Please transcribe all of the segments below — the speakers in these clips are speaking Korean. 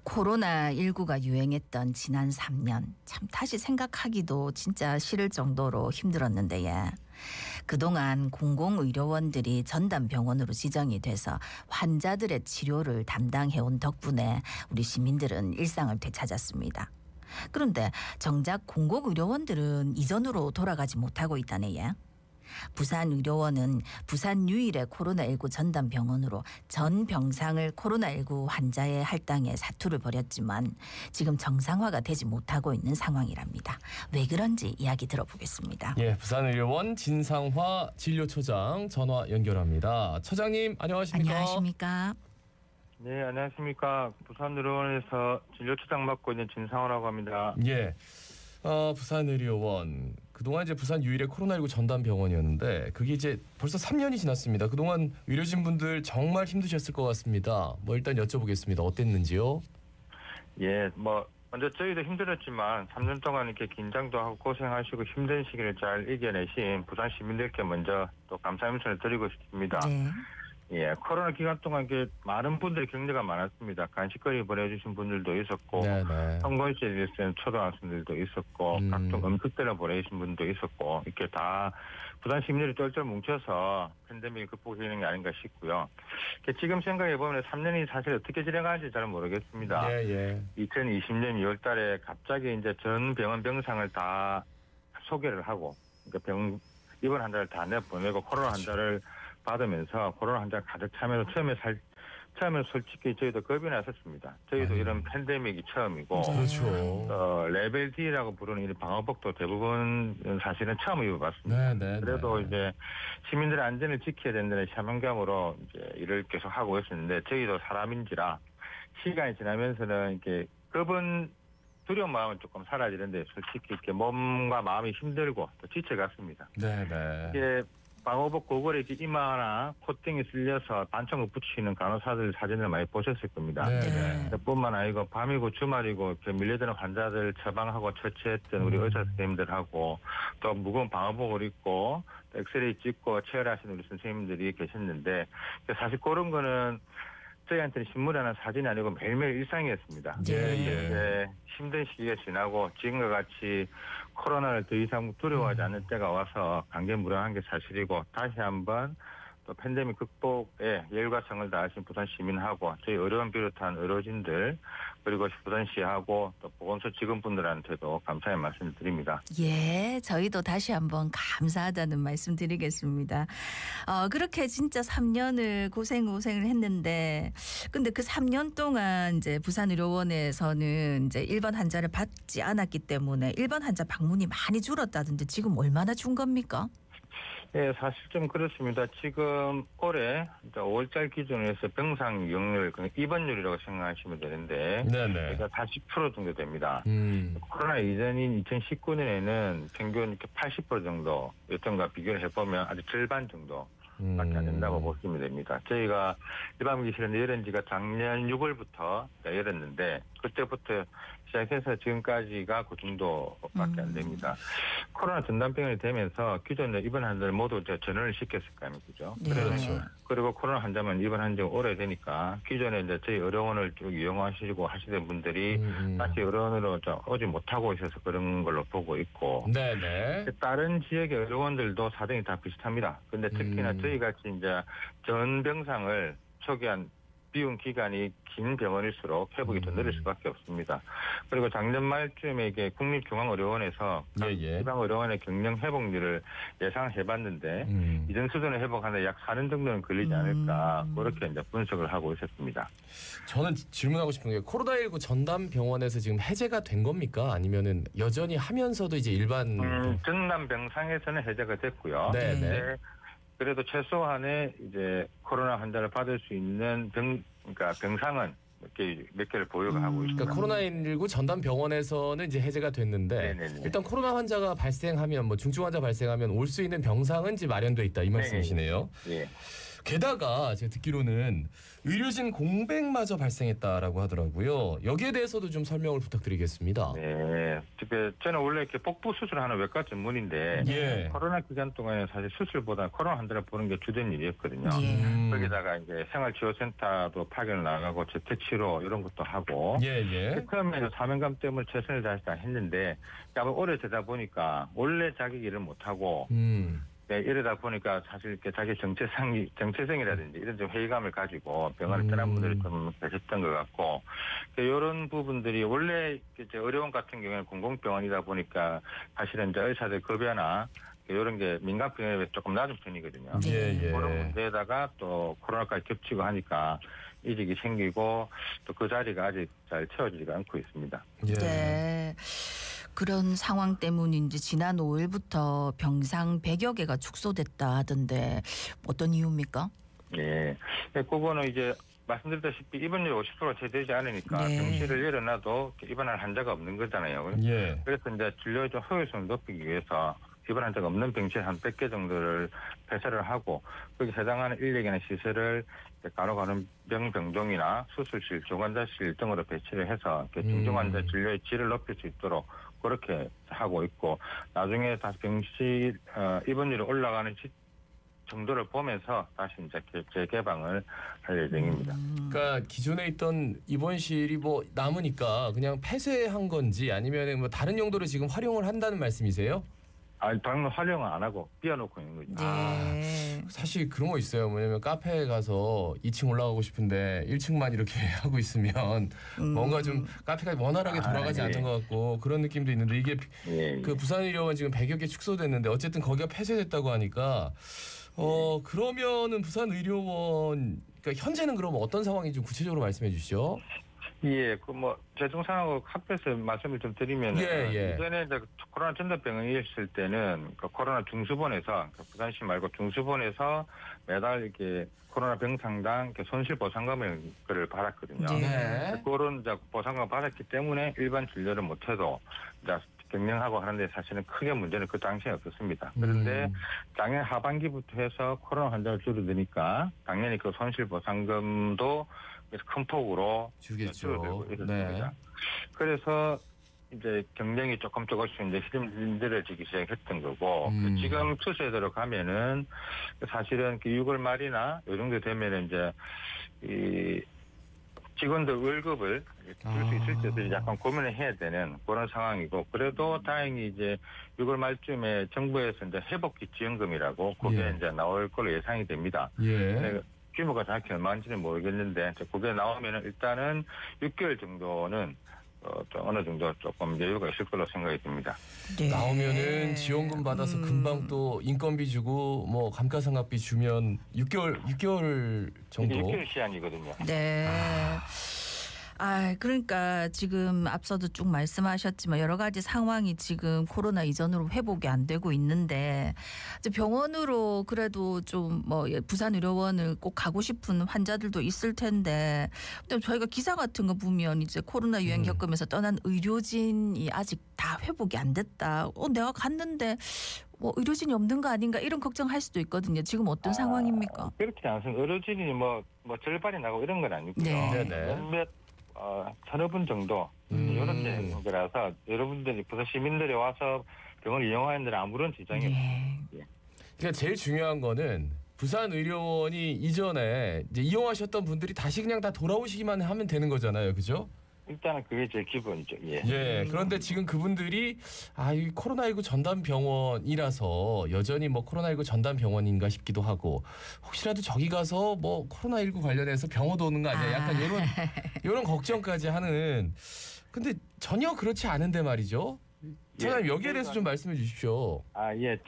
코로나19가 유행했던 지난 3년 참 다시 생각하기도 진짜 싫을 정도로 힘들었는데 그동안 공공의료원들이 전담병원으로 지정이 돼서 환자들의 치료를 담당해온 덕분에 우리 시민들은 일상을 되찾았습니다. 그런데 정작 공공의료원들은 이전으로 돌아가지 못하고 있다네. 부산의료원은 부산 유일의 코로나19 전담병원으로 전 병상을 코로나19 환자의 할당에 사투를 벌였지만 지금 정상화가 되지 못하고 있는 상황이랍니다. 왜 그런지 이야기 들어보겠습니다. 예, 부산의료원 진상화 진료처장 전화 연결합니다. 처장님 안녕하십니까? 안녕하십니까? 네, 안녕하십니까. 부산의료원에서 진료처장 맡고 있는 진상호라고 합니다. 예, 부산의료원 그동안 이제 부산 유일의 코로나19 전담병원이었는데 그게 이제 벌써 3년이 지났습니다. 그동안 의료진분들 정말 힘드셨을 것 같습니다. 일단 여쭤보겠습니다. 어땠는지요? 예, 먼저 저희도 힘들었지만 3년 동안 이렇게 긴장도 하고 고생하시고 힘든 시기를 잘 이겨내신 부산 시민들께 먼저 또 감사의 말씀을 드리고 싶습니다. 네. 예, 코로나 기간 동안 많은 분들의 격려가 많았습니다. 간식거리 보내주신 분들도 있었고, 성공시에 있는 초등학생들도 있었고, 각종 음식들을 보내주신 분도 있었고, 이렇게 다 부산 시민들이 똘똘 뭉쳐서 팬데믹을 극복하는 게 아닌가 싶고요. 지금 생각해보면 3년이 사실 어떻게 지나가는지 잘 모르겠습니다. 2020년 2월 달에 갑자기 이제 전 병원 병상을 다 소개를 하고, 그러니까 입원 환자를 다 내보내고 코로나 환자를 받으면서 코로나 환자가 가득 차면서 처음에 솔직히 저희도 겁이 났었습니다. 저희도 이런 팬데믹이 처음이고, 그렇죠. 레벨 D라고 부르는 이 방호복도 대부분 사실은 처음 입어봤습니다. 그래도 이제 시민들의 안전을 지켜야 된다는 사명감으로 이제 일을 계속 하고 있었는데 저희도 사람인지라 시간이 지나면서는 이렇게 겁은 두려운 마음은 조금 사라지는데 솔직히 이렇게 몸과 마음이 힘들고 또 지쳐갔습니다. 이게 방호복 고글에 이렇게 이마나 콧등에 쓸려서 반창을 붙이는 간호사들 사진을 많이 보셨을 겁니다. 뿐만 아니고 밤이고 주말이고 이렇게 밀려드는 환자들 처방하고 처치했던 우리 의사 선생님들하고 또 무거운 방호복을 입고 엑스레이 찍고 체열하시는 우리 선생님들이 계셨는데 사실 그런 거는 저희한테는 신문이나 사진이 아니고 매일매일 일상이었습니다. 힘든 시기가 지나고 지금과 같이 코로나를 더 이상 두려워하지 않는 때가 와서 강변무량한 게 사실이고 다시 한번 또 팬데믹 극복에 열과 성을 다하신 부산 시민하고 저희 의료원 비롯한 의료진들 그리고 부산시하고 또 보건소 직원분들한테도 감사의 말씀을 드립니다. 예, 저희도 다시 한번 감사하다는 말씀 드리겠습니다. 그렇게 진짜 3년을 고생을 했는데 근데 그 3년 동안 이제 부산의료원에서는 이제 일반 환자를 받지 않았기 때문에 일반 환자 방문이 많이 줄었다던데 지금 얼마나 준 겁니까? 네, 사실 좀 그렇습니다. 지금 올해 5월달 기준으로 해서 병상 이용률, 입원율이라고 생각하시면 되는데, 그러니까 40% 정도 됩니다. 코로나 이전인 2019년에는 평균 이렇게 80% 정도였던가 비교를 해보면 아주 절반 정도. 밖에 안 된다고 보시면 됩니다. 저희가 일반기실은 열은 지가 작년 6월부터 열었는데 그때부터 시작해서 지금까지가 그 정도밖에 안 됩니다. 코로나 전담병원이 되면서 기존의 입원 환자들 모두 전원을 시켰을 거 아닙니까? 그죠? 그리고 코로나 환자만 입원한 지 오래되니까 기존에 이제 저희 의료원을 쭉 이용하시고 하시던 분들이 다시 의료원으로 오지 못하고 있어서 그런 걸로 보고 있고. 다른 지역의 의료원들도 사정이 다 비슷합니다. 근데 특히나 저희 같이 이제 전 병상을 초기한 비용 기간이 긴 병원일수록 회복이 더 느릴 수밖에 없습니다. 그리고 작년 말쯤에 이게 국립중앙의료원에서 지방의료원의 경영 회복률을 예상해봤는데 이전 수준의 회복하는데 약 4년 정도는 걸리지 않을까 그렇게 이제 분석을 하고 있었습니다. 저는 질문하고 싶은 게 코로나19 전담병원에서 지금 해제가 된 겁니까? 아니면은 여전히 하면서도 이제 일반 전담 병상에서는 해제가 됐고요. 그래도 최소한의 이제 코로나 환자를 받을 수 있는 그러니까 병상은 몇 개를 보유가 하고 있습니다. 그러니까 코로나19 전담병원에서는 이제 해제가 됐는데 일단 코로나 환자가 발생하면 중증 환자 발생하면 올 수 있는 병상은 이제 마련돼 있다 이 말씀이시네요. 게다가 제가 듣기로는 의료진 공백마저 발생했다라고 하더라고요. 여기에 대해서도 좀 설명을 부탁드리겠습니다. 네, 저는 원래 이렇게 복부 수술하는 외과 전문인데 예. 코로나 기간 동안에 사실 수술보다 코로나 환자를 보는 게 주된 일이었거든요. 거기다가 이제 생활치료센터도 파견을 나가고 재택치료 이런 것도 하고. 처음에 사명감 때문에 최선을 다해서 다 했는데 오래 되다 보니까 원래 자기 일을 못 하고. 네, 이러다 보니까 사실 이렇게 자기 정체성이라든지 이런 좀 회의감을 가지고 병원을 떠난 분들이 좀 계셨던 것 같고, 이런 부분들이 원래 이제 의료원 같은 경우에는 공공병원이다 보니까 사실은 이제 의사들 급여나 이런 게 민간병원에 비해 조금 낮은 편이거든요. 그런 문제에다가 또 코로나까지 겹치고 하니까 이직이 생기고 또 그 자리가 아직 잘 채워지지가 않고 있습니다. 네. 그런 상황 때문인지 지난 5일부터 병상 100여 개가 축소됐다 하던데 어떤 이유입니까? 네. 그거는 이제 말씀드렸다시피 입원율 50%가 채 되지 않으니까 병실을 열어놔도 입원할 환자가 없는 거잖아요. 그래서 이제 진료의 좀 효율성을 높이기 위해서 입원 환자가 없는 병실 한 100개 정도를 폐쇄를 하고 거기 해당하는 인력이나 시설을 간호간병 병동이나 수술실, 중환자실 등으로 배치를 해서 중증환자 진료의 질을 높일 수 있도록 그렇게 하고 있고, 나중에 다시 병실 입원율이 올라가는 정도를 보면서 다시 이제 재개방을 할 예정입니다. 그러니까 기존에 있던 입원실이 뭐 남으니까 그냥 폐쇄한 건지 아니면 뭐 다른 용도로 지금 활용을 한다는 말씀이세요? 방금 활용은 안 하고 비워놓고 있는 거죠. 사실 그런 거 있어요. 뭐냐면 카페에 가서 2층 올라가고 싶은데 1층만 이렇게 하고 있으면 뭔가 좀 카페가 원활하게 돌아가지 않는 것 같고 그런 느낌도 있는데 이게 그 부산의료원 지금 100여 개 축소됐는데 어쨌든 거기가 폐쇄됐다고 하니까 그러면은 부산의료원 그러니까 현재는 그럼 어떤 상황인지 좀 구체적으로 말씀해 주시죠. 예, 재정상하고 합해서 말씀을 좀 드리면, 이전에 이제 코로나 전담병원이었을 때는 코로나 중수본에서, 부산시 말고 중수본에서 매달 이렇게 코로나 병상당 손실 보상금을 받았거든요. 그런 이제 보상금을 받았기 때문에 일반 진료를 못해도 이제 경영하고 하는데 사실은 크게 문제는 그 당시에 없었습니다. 그런데 작년 하반기부터 해서 코로나 환자가 줄어드니까 당연히 그 손실 보상금도 큰 폭으로 줄어들고 있었습니다. 그래서 이제 경쟁이 조금씩 이제 힘들어지기 시작했던 거고, 지금 추세대로 가면은 사실은 6월 말이나 요 정도 되면은 이제 이 직원들 월급을 줄 수 있을지도 약간 고민을 해야 되는 그런 상황이고, 그래도 다행히 이제 6월 말쯤에 정부에서 이제 회복기 지원금이라고 그게 이제 나올 걸로 예상이 됩니다. 규모가 정확히 얼마인지는 모르겠는데 그게 나오면은 일단은 6개월 정도는 어느 정도 조금 여유가 있을 걸로 생각이 듭니다. 나오면은 지원금 받아서 금방 또 인건비 주고 뭐 감가상각비 주면 6개월 정도. 6개월 시한이거든요. 그러니까 지금 앞서도 쭉 말씀하셨지만 여러 가지 상황이 지금 코로나 이전으로 회복이 안 되고 있는데 병원으로 그래도 좀 부산의료원을 꼭 가고 싶은 환자들도 있을 텐데 저희가 기사 같은 거 보면 이제 코로나 유행 겪으면서 떠난 의료진이 아직 다 회복이 안 됐다. 내가 갔는데 의료진이 없는 거 아닌가 이런 걱정할 수도 있거든요. 지금 어떤 상황입니까? 그렇지 않습니다. 의료진이 절반이 나고 이런 건 아니고요. 몇몇 서너 분 정도 이렇게 거라서 여러분들이 부산 시민들이 와서 병원을 이용하는 데는 아무런 지장이 없습니다. 그러니까 제일 중요한 거는 부산의료원이 이전에 이제 이용하셨던 분들이 다시 그냥 다 돌아오시기만 하면 되는 거잖아요, 그죠? 일단은 그게 제일 기본이죠. 그런데 지금 그분들이 이 코로나19 전담병원이라서 여전히 코로나19 전담병원인가 싶기도 하고 혹시라도 저기 가서 코로나19 관련해서 병원 오는 거 아니야? 약간 이런 걱정까지 하는. 근데 전혀 그렇지 않은데 말이죠. 차장님 여기에 대해서 좀 말씀해 주십시오.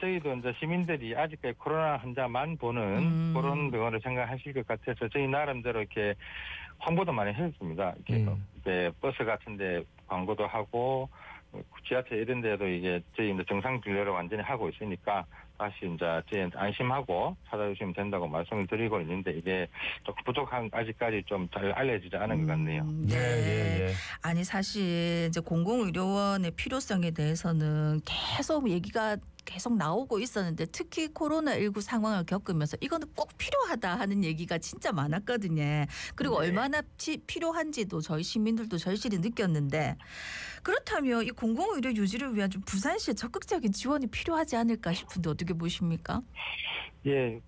저희도 이제 시민들이 아직까지 코로나 환자만 보는 그런 병원을 생각하실 것 같아서 저희 나름대로 이렇게 홍보도 많이 했습니다. 이렇게 버스 같은데 광고도 하고 지하철 이런 데도 이게 저희 이제 정상 진료를 완전히 하고 있으니까 다시 이제 저희 안심하고 찾아주시면 된다고 말씀을 드리고 있는데 이게 조금 부족한 아직까지 좀 잘 알려지지 않은 것 같네요. 아니 사실 이제 공공의료원의 필요성에 대해서는 계속 얘기가 계속 나오고 있었는데 특히 코로나19 상황을 겪으면서 이거는 꼭 필요하다 하는 얘기가 진짜 많았거든요. 그리고 네. 얼마나 필요한지도 저희 시민들도 절실히 느꼈는데 그렇다면 이 공공의료 유지를 위한 좀 부산시의 적극적인 지원이 필요하지 않을까 싶은데 어떻게 보십니까? 예,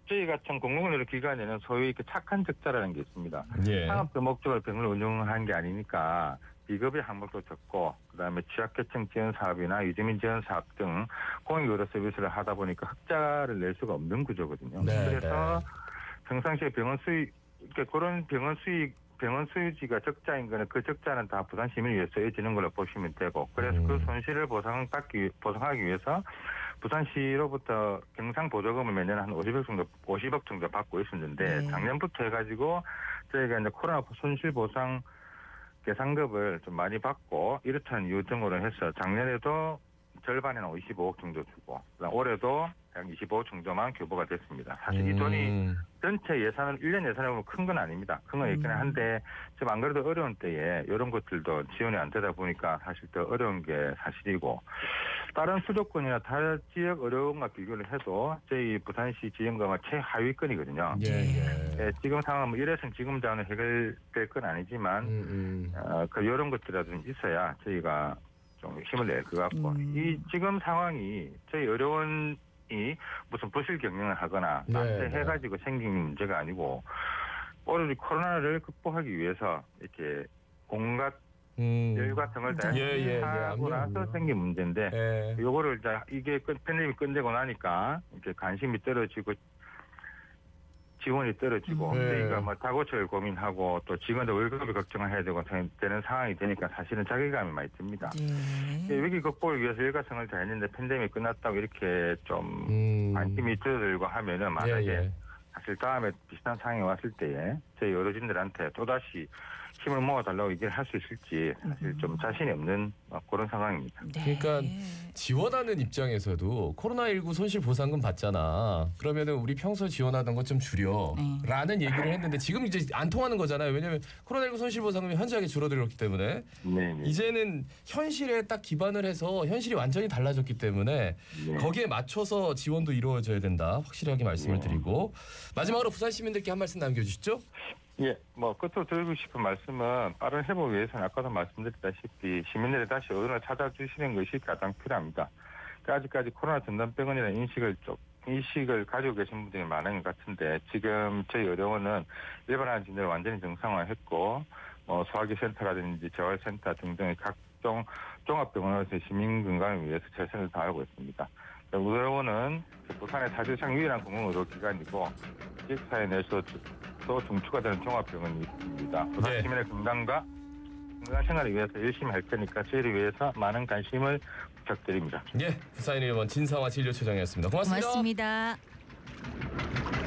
저희 같은 공공의료 기관에는 소위 착한 적자라는 게 있습니다. 예. 상업적 목적을 병원을 운영한 게 아니니까 비급여 항목도 적고 그다음에 취약계층 지원 사업이나 유지민 지원 사업 등 공익의료 서비스를 하다 보니까 흑자를 낼 수가 없는 구조거든요. 네, 그래서 평상시에 병원 수익 그런 병원 수유지가 적자인 거는 그 적자는 다 부산 시민을 위해 쓰여지는 걸로 보시면 되고 그래서 그 손실을 보상하기 위해서 부산시로부터 경상 보조금을 매년 한 50억 정도 받고 있었는데 작년부터 해가지고 저희가 이제 코로나 손실 보상 계상급을 좀 많이 받고 이렇다는 이유 등으로 해서 작년에도 절반에는 25억 정도 주고 올해도 약 25억 정도만 교부가 됐습니다. 사실 이 돈이 전체 예산을 1년 예산에 보면 큰 건 아닙니다. 큰 건 있긴 한데 지금 안 그래도 어려운 때에 이런 것들도 지원이 안 되다 보니까 사실 더 어려운 게 사실이고 다른 수도권이나 다른 지역 어려움과 비교를 해도 저희 부산시 지원금은 최하위권이거든요. 예, 지금 상황은 이래서 지금 자원은 해결될 건 아니지만 이런 것들이라도 있어야 저희가 좀 힘을 낼 것 같고 이 지금 상황이 저희 의료원이 무슨 부실 경영을 하거나 나한테 해가지고 생긴 문제가 아니고 오로지 코로나를 극복하기 위해서 이렇게 온갖 열과 등을 다하고 나서 생긴 문제인데 요거를 이게 팬데믹이 끝내고 나니까 이렇게 관심이 떨어지고 지원이 떨어지고 저희가 뭐 다고초를 고민하고 또 직원들 월급을 걱정을 해야 되고 되는 상황이 되니까 사실은 자괴감이 많이 듭니다. 위기 극복을 위해서 일가성을 다했는데 팬데믹이 끝났다고 이렇게 좀 관심이 줄어들고 하면은 만약에 사실 다음에 비슷한 상황이 왔을 때에 저희 의료진들한테 또다시 힘을 모아달라고 얘기를 할 수 있을지 사실 좀 자신이 없는 그런 상황입니다. 그러니까 지원하는 입장에서도 코로나19 손실보상금 받잖아. 그러면은 우리 평소 지원하던 것 좀 줄여라는 얘기를 했는데 지금 이제 안 통하는 거잖아요. 왜냐하면 코로나19 손실보상금이 현저하게 줄어들었기 때문에 이제는 현실에 딱 기반을 해서 현실이 완전히 달라졌기 때문에 거기에 맞춰서 지원도 이루어져야 된다. 확실하게 말씀을 드리고 마지막으로 부산 시민들께 한 말씀 남겨주시죠. 예, 끝으로 드리고 싶은 말씀은 빠른 회복을 위해서는 아까도 말씀드렸다시피 시민들이 다시 의료를 찾아주시는 것이 가장 필요합니다. 아직까지 코로나 전담병원이라는 인식을 가지고 계신 분들이 많은 것 같은데 지금 저희 의료원은 일반 환자들을 완전히 정상화했고 소화기센터라든지 재활센터 등등의 각종 종합병원에서 시민 건강을 위해서 최선을 다하고 있습니다. 의료원은 부산의 사실상 유일한 공공의료기관이고 지역사회 내에서 또 중추가 되는 종합병원입니다. 부산 시민의 건강 생활을 위해서 열심히 할 테니까 저희를 위해서 많은 관심을 부탁드립니다. 부산의료원 진성화 진료처장이었습니다. 고맙습니다. 고맙습니다.